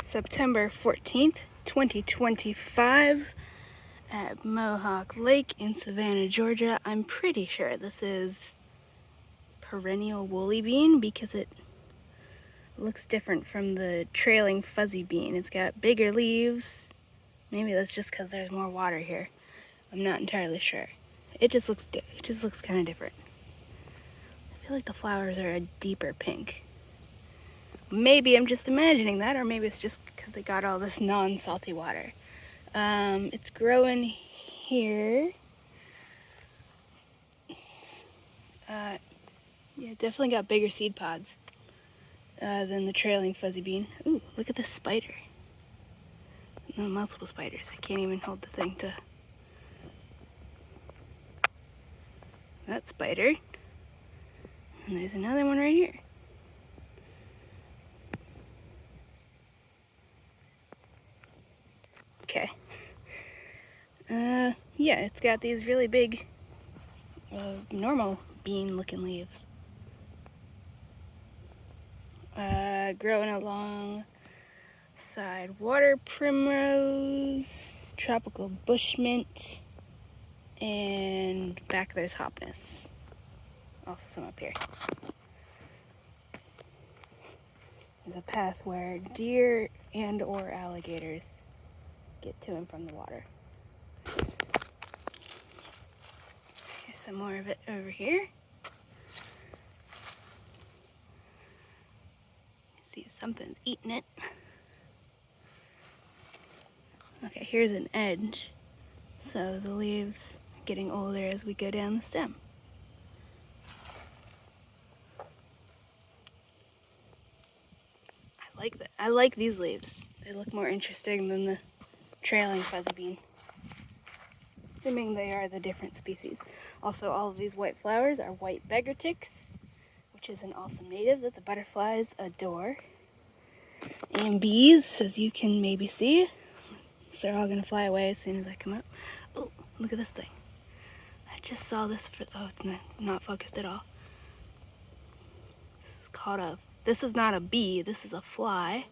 September 14th, 2025 at Mohawk Lake in Savannah, Georgia. I'm pretty sure this is perennial woolly bean because it looks different from the trailing fuzzy bean. It's got bigger leaves. Maybe that's just because there's more water here. I'm not entirely sure. It just looks kind of different. I feel like the flowers are a deeper pink. Maybe I'm just imagining that, or maybe it's just because they got all this non-salty water. It's growing here. Yeah, definitely got bigger seed pods than the trailing fuzzy bean. Ooh, look at this spider. No, multiple spiders. I can't even hold the thing to... That spider. And there's another one right here. Okay. Yeah, it's got these really big, normal bean-looking leaves. Growing alongside water primrose, tropical bushmint, and back there's hopness. Also some up here. There's a path where deer and or alligators get to and from the water. Here's some more of it over here. See, something's eating it. Okay, here's an edge. So the leaves are getting older as we go down the stem. I like these leaves. They look more interesting than the trailing fuzzy bean. Assuming they are the different species. Also, all of these white flowers are white beggar ticks, which is an awesome native that the butterflies adore. And bees, as you can maybe see, so they're all gonna fly away as soon as I come up. Oh, look at this thing. I just saw this oh, it's not focused at all. This is not a bee, this is a fly.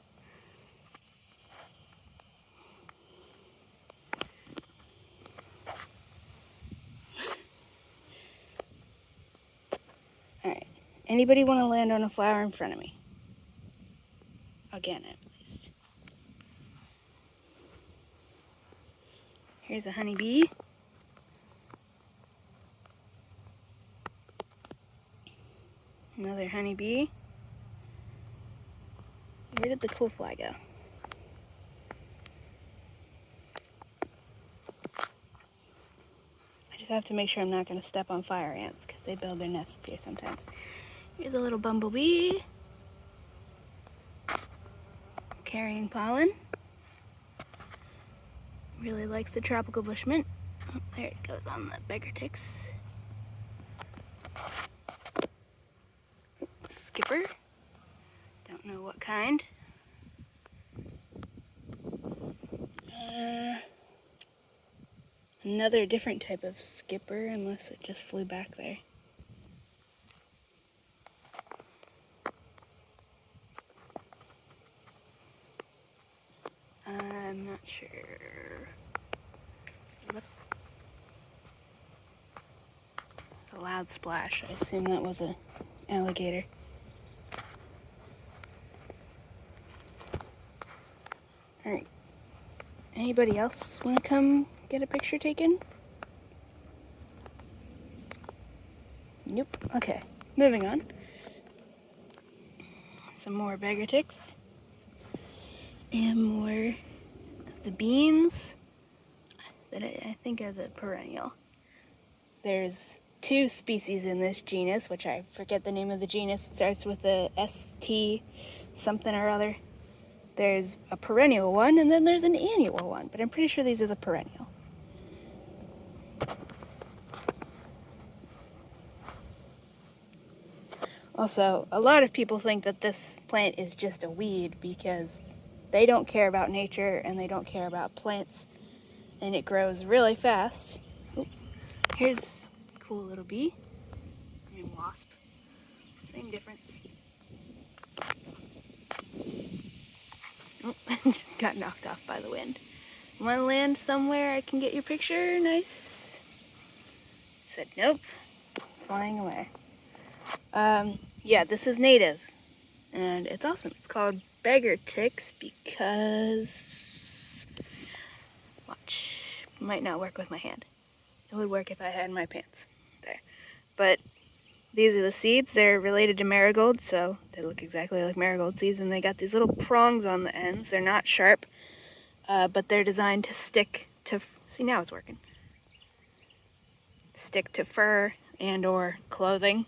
Alright, anybody want to land on a flower in front of me? Again, at least. Here's a honeybee. Another honeybee. Where did the cool fly go? I just have to make sure I'm not going to step on fire ants because they build their nests here sometimes. Here's a little bumblebee carrying pollen. Really likes the tropical bushmint. Oh, there it goes on the beggar ticks. Skipper. Don't know what kind. Another different type of skipper, unless it just flew back there. I'm not sure. A loud splash. I assume that was an alligator. Alright. Anybody else want to come get a picture taken? Nope. Okay. Moving on. Some more beggar ticks. And more of the beans that I think are the perennial. There's two species in this genus, which I forget the name of the genus. It starts with a ST something or other. There's a perennial one, and then there's an annual one, but I'm pretty sure these are the perennial. Also, a lot of people think that this plant is just a weed because they don't care about nature and they don't care about plants, and it grows really fast. Ooh, here's a cool little bee. I mean wasp. Same difference. Oh, just got knocked off by the wind. Want to land somewhere I can get your picture nice? Said nope. Flying away. Yeah, this is native. And it's awesome. It's called beggar ticks because... Watch. Might not work with my hand. It would work if I had my pants. There. But these are the seeds. They're related to marigolds, so they look exactly like marigold seeds. And they got these little prongs on the ends. They're not sharp, but they're designed to stick to... See, now it's working. Stick to fur and or clothing.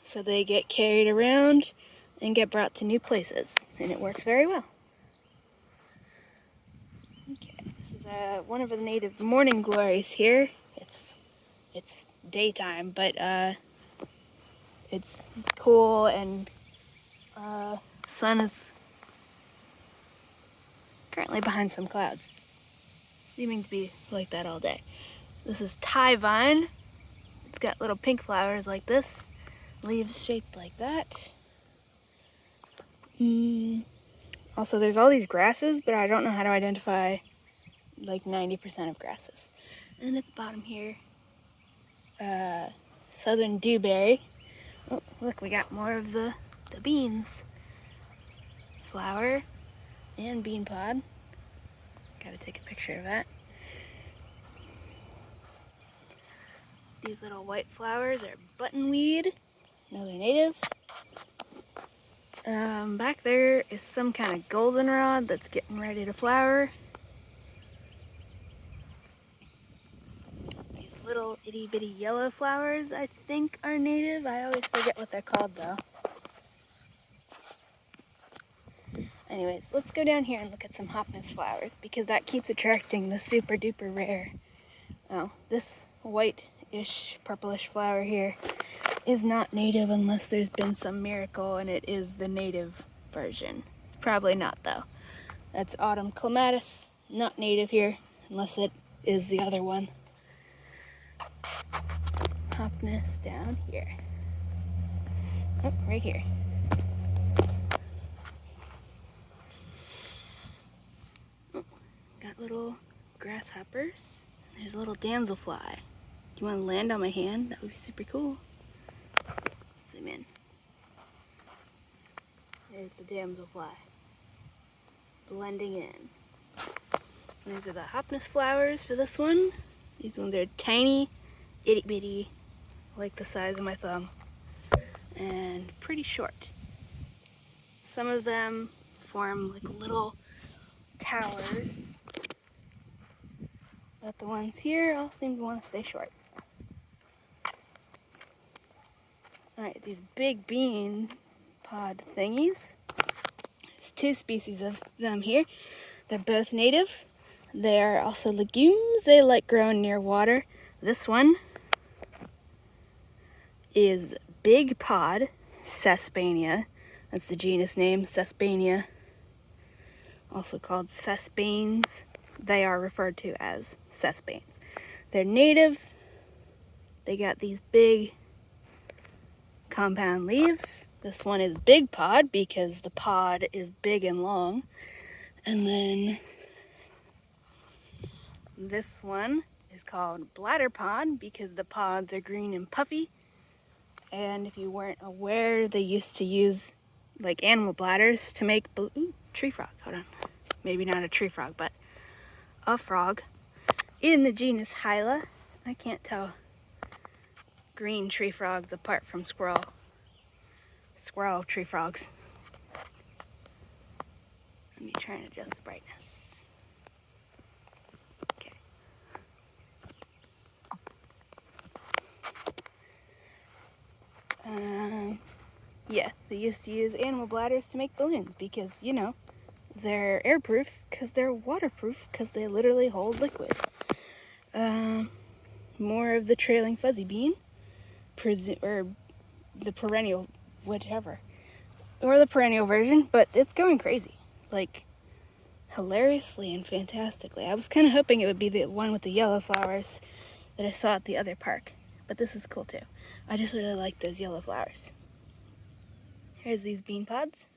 So they get carried around and get brought to new places. And it works very well. Okay, this is one of the native morning glories here. It's daytime, but it's cool, and sun is currently behind some clouds, seeming to be like that all day. This is Thai vine. It's got little pink flowers like this, leaves shaped like that. Also, there's all these grasses, but I don't know how to identify like 90% of grasses. And at the bottom here, southern dewberry. Oh, look, we got more of the beans. Flower and bean pod. Gotta take a picture of that. These little white flowers are buttonweed, another native. Back there is some kind of goldenrod that's getting ready to flower. These little itty bitty yellow flowers I think are native. I always forget what they're called though. Anyways, let's go down here and look at some hopness flowers because that keeps attracting the super duper rare. Oh, this white-ish, purplish flower here is not native unless there's been some miracle and it is the native version. It's probably not though. That's autumn clematis, not native here unless it is the other one. Hopness down here. Oh, right here. Oh, got little grasshoppers. There's a little damselfly. Do you want to land on my hand? That would be super cool. Zoom in. There's the damselfly. Blending in. These are the hopness flowers for this one. These ones are tiny, itty bitty, like the size of my thumb, and pretty short. Some of them form like little towers, but the ones here all seem to want to stay short. Alright, these big bean pod thingies. There's two species of them here. They're both native. They are also legumes. They like growing near water. This one is big pod Sesbania. That's the genus name, Sesbania. Also called sesbanes. They are referred to as sesbanes. They're native. They got these big compound leaves. This one is big pod because the pod is big and long. And then this one is called bladder pod because the pods are green and puffy. And if you weren't aware, they used to use like animal bladders to make tree frog. Hold on. Maybe not a tree frog, but a frog in the genus Hyla. I can't tell green tree frogs apart from squirrel tree frogs. Let me try and adjust the brightness. Okay. Yeah, they used to use animal bladders to make balloons because, you know, they're airproof because they're waterproof because they literally hold liquid. More of the trailing fuzzy bean, or the perennial, whatever, or the perennial version, but it's going crazy, like hilariously and fantastically. I was kind of hoping it would be the one with the yellow flowers that I saw at the other park, but this is cool too. I just really like those yellow flowers. Here's these bean pods.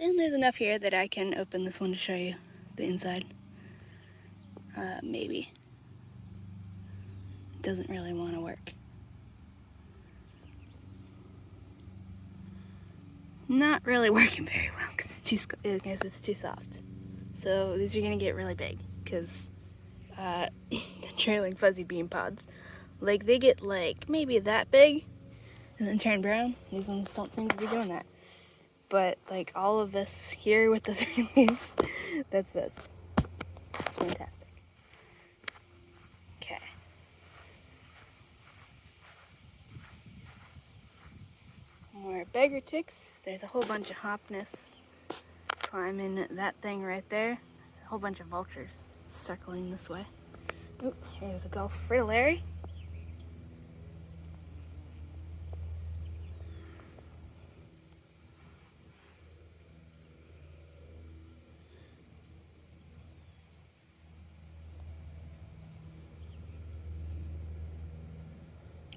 And there's enough here that I can open this one to show you the inside. Maybe. Doesn't really want to work. Not really working very well because it's too soft. So these are gonna get really big because the trailing fuzzy bean pods, like they get like maybe that big and then turn brown. These ones don't seem to be doing that. But like all of this here with the 3 leaves, that's this. It's fantastic. Okay. More beggar ticks. There's a whole bunch of hopness climbing that thing right there. There's a whole bunch of vultures circling this way. Oop, here's a Gulf fritillary.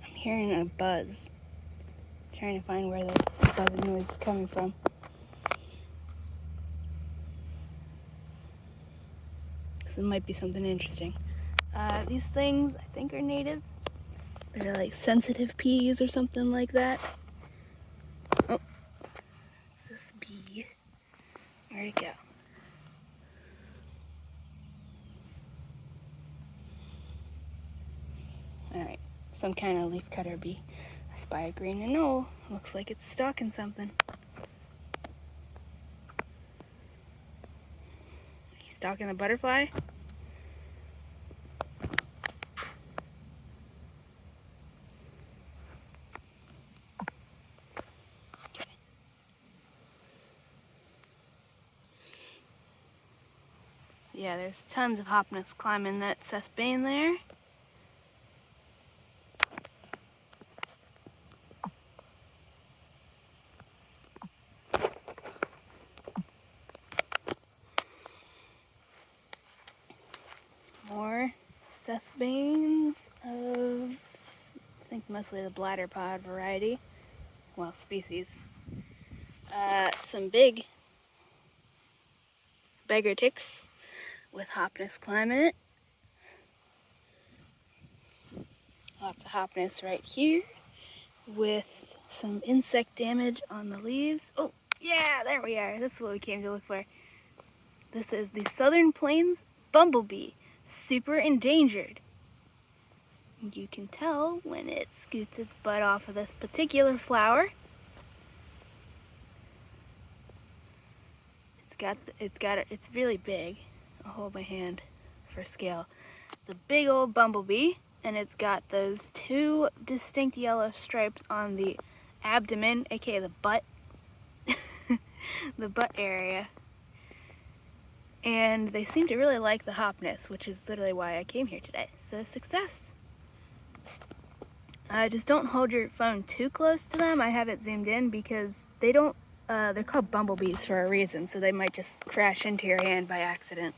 I'm hearing a buzz. Trying to find where the buzzing noise is coming from. Because it might be something interesting. These things, I think, are native. They're like sensitive peas or something like that. Oh, this bee. Where'd it go? Alright, some kind of leafcutter bee. I spy a green and oh, looks like it's stalking something. He's stalking the butterfly. Yeah, there's tons of hopness climbing that Sept there. More Sept of, I think mostly the bladder pod variety. Well, species. Some big beggar ticks with hopness climbing it. Lots of hopness right here with some insect damage on the leaves. Oh, yeah, there we are. This is what we came to look for. This is the Southern Plains bumblebee, super endangered. You can tell when it scoots its butt off of this particular flower. It's really big. I'll hold my hand for scale. It's a big old bumblebee, and it's got those 2 distinct yellow stripes on the abdomen, aka the butt, the butt area. And they seem to really like the hopness, which is literally why I came here today. So success. Just don't hold your phone too close to them. I have it zoomed in because they don't, they're called bumblebees for a reason, so they might just crash into your hand by accident.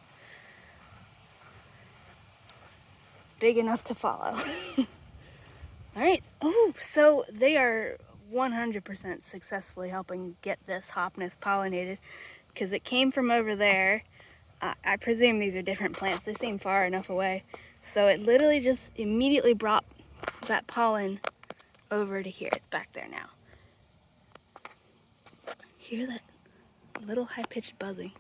It's big enough to follow. Alright, oh, so they are 100% successfully helping get this hopness pollinated because it came from over there. I presume these are different plants. They seem far enough away. So it literally just immediately brought that pollen over to here. It's back there now. Hear that little high-pitched buzzing?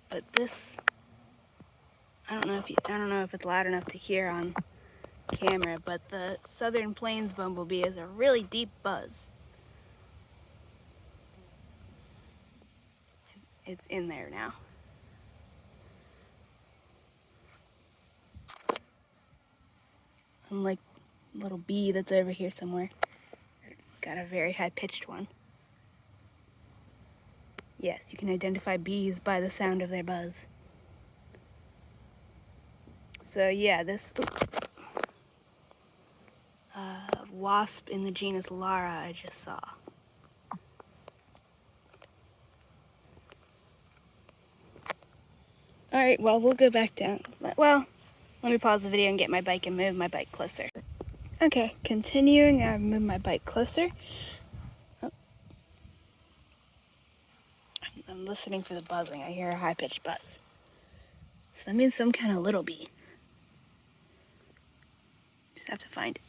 But this, I don't know if it's loud enough to hear on camera, but the Southern Plains bumblebee is a really deep buzz. It's in there now. Unlike a little bee that's over here somewhere. Got a very high-pitched one. Yes, you can identify bees by the sound of their buzz. So yeah, this wasp in the genus Lara I just saw. Alright, well, we'll go back down. Well, let me pause the video and get my bike and move my bike closer. Okay, continuing, I've moved my bike closer. Oh. I'm listening for the buzzing. I hear a high-pitched buzz. So that means some kind of little bee. Just have to find it.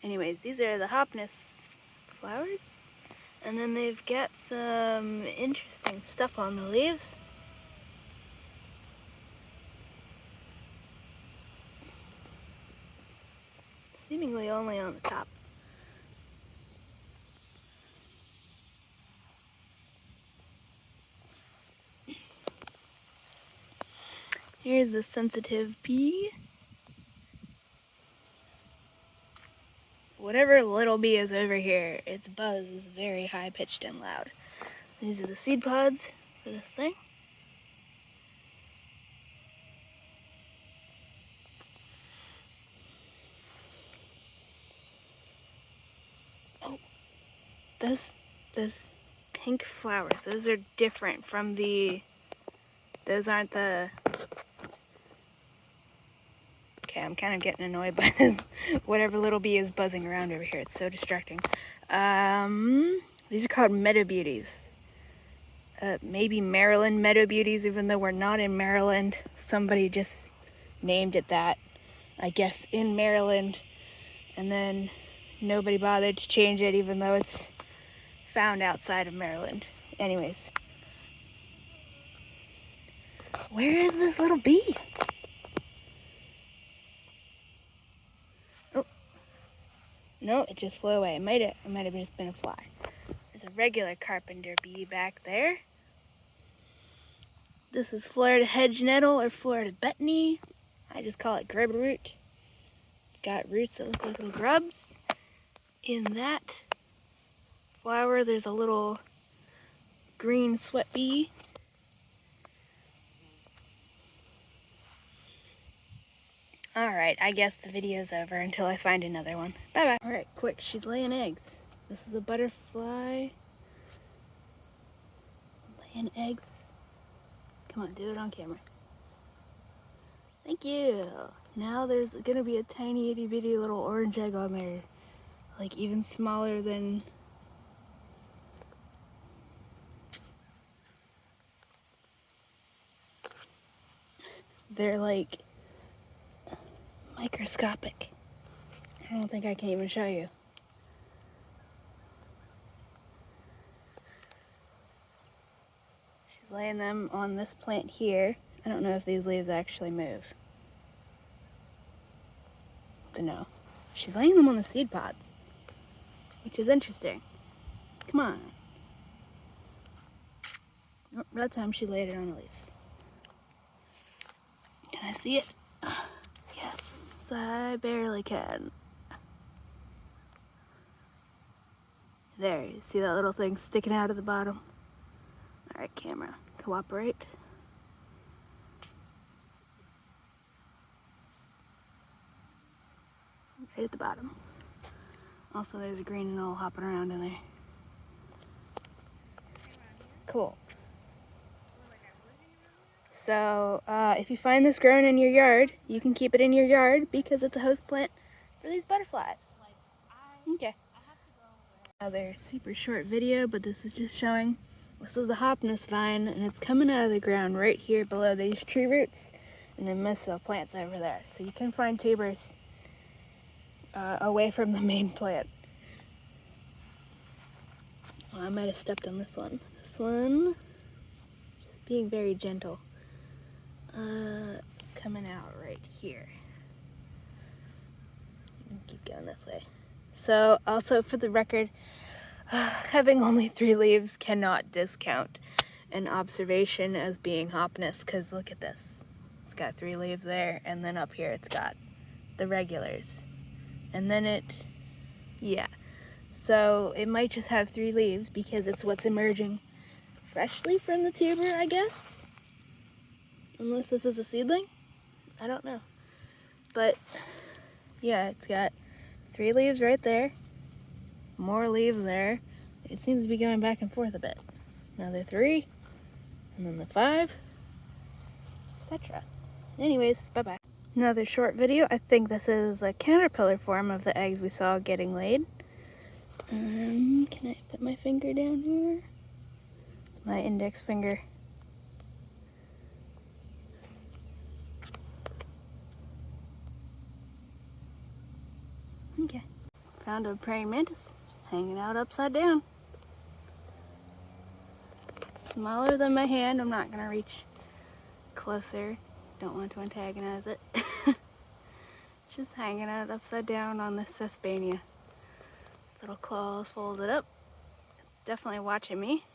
Anyways, these are the Hopness flowers. And then they've got some interesting stuff on the leaves. Seemingly only on the top. Here's the sensitive bee. Whatever little bee is over here, its buzz is very high-pitched and loud. These are the seed pods for this thing. Oh, those pink flowers, those are different from those aren't the... Okay, I'm kind of getting annoyed by this. Whatever little bee is buzzing around over here. It's so distracting. These are called Meadow Beauties. Maybe Maryland Meadow Beauties, even though we're not in Maryland. Somebody just named it that, I guess, in Maryland. And then nobody bothered to change it, even though it's found outside of Maryland. Anyways. Where is this little bee? No, it just flew away. It might have just been a fly. There's a regular carpenter bee back there. This is Florida hedge nettle or Florida betony. I just call it grub root. It's got roots that look like little grubs. In that flower, there's a little green sweat bee. Alright, I guess the video's over until I find another one. Bye-bye. Alright, quick, she's laying eggs. This is a butterfly. Laying eggs. Come on, do it on camera. Thank you. Now there's gonna be a tiny itty bitty little orange egg on there. Like even smaller than... They're like microscopic. I don't think I can even show you. She's laying them on this plant here. I don't know if these leaves actually move. But no. She's laying them on the seed pods, which is interesting. Come on. Oh, that time she laid it on a leaf. Can I see it? Yes, I barely can. There, you see that little thing sticking out of the bottom? Alright, camera, cooperate. Right at the bottom. Also, there's a green knoll hopping around in there. Cool. So, if you find this growing in your yard, you can keep it in your yard because it's a host plant for these butterflies. Okay. Another super short video, but this is just showing, this is the Hopness vine, and it's coming out of the ground right here below these tree roots, and then most of the plants over there. So you can find tubers away from the main plant. Well, I might have stepped on this one. This one, just being very gentle. It's coming out right here. Keep going this way. So, also for the record, having only 3 leaves cannot discount an observation as being Hopness, because look at this. It's got 3 leaves there, and then up here it's got the regulars. And then yeah. So it might just have 3 leaves because it's what's emerging freshly from the tuber, I guess. Unless this is a seedling. I don't know. But yeah, it's got 3 leaves right there. More leaves there. It seems to be going back and forth a bit. another 3, and then the 5, etc. Anyways, bye-bye. Another short video. I think this is a caterpillar form of the eggs we saw getting laid. Can I put my finger down here? It's my index finger. Okay. Found a praying mantis just hanging out upside down. Smaller than my hand. I'm not going to reach closer. Don't want to antagonize it. Just hanging out upside down on this Sesbania. Little claws folded up. It's definitely watching me.